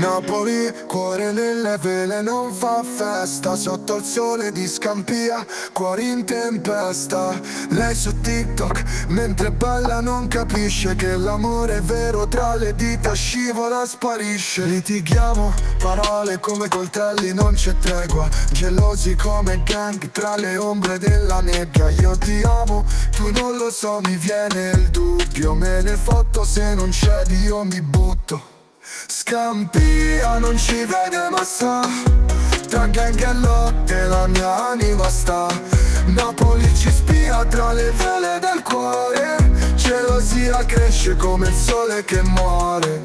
Napoli, cuore nelle vele, non fa festa. Sotto il sole di Scampia, cuori in tempesta. Lei su TikTok, mentre balla non capisce che l'amore vero tra le dita scivola, sparisce. Litighiamo, parole come coltelli, non c'è tregua. Gelosi come gang tra le ombre della nebbia. Io ti amo, tu non lo so, mi viene il dubbio. Me ne fotto se non cedi, io mi butto. Scampia non ci vede ma sa, tra gang e lotte la mia anima sta. Napoli ci spia tra le vele del cuore, gelosia cresce come il sole che muore.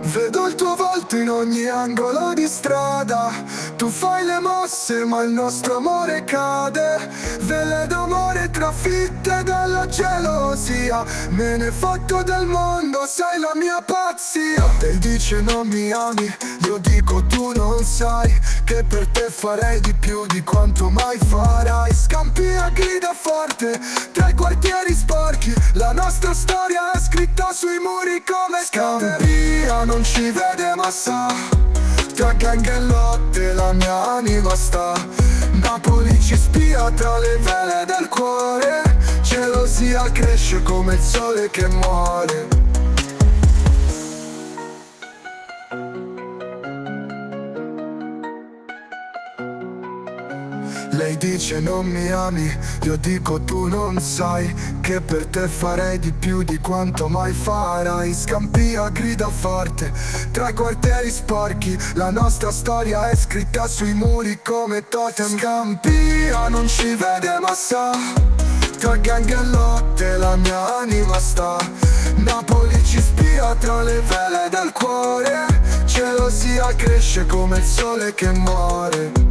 Vedo il tuo volto in ogni angolo di strada, tu fai le mosse ma il nostro amore cade. Vele d'amore trafitte dalla gelosia, me ne fotto del mondo, sei la mia pazzia. Lei dice non mi ami, io dico tu non sai che per te farei di più di quanto mai farai. Scampia grida forte tra i quartieri sporchi, la nostra storia è scritta sui muri come Scampia non ci vede ma sa, tra gang e lotte la mia anima sta. Napoli ci spia tra le vele del cuore, gelosia cresce come il sole che muore. Lei dice non mi ami, io dico tu non sai che per te farei di più di quanto mai farai. Scampia grida forte tra i quartieri sporchi, la nostra storia è scritta sui muri come totem. Scampia non ci vede ma sa, tra gang e lotte la mia anima sta. Napoli ci spia tra le vele del cuore, gelosia cresce come il sole che muore.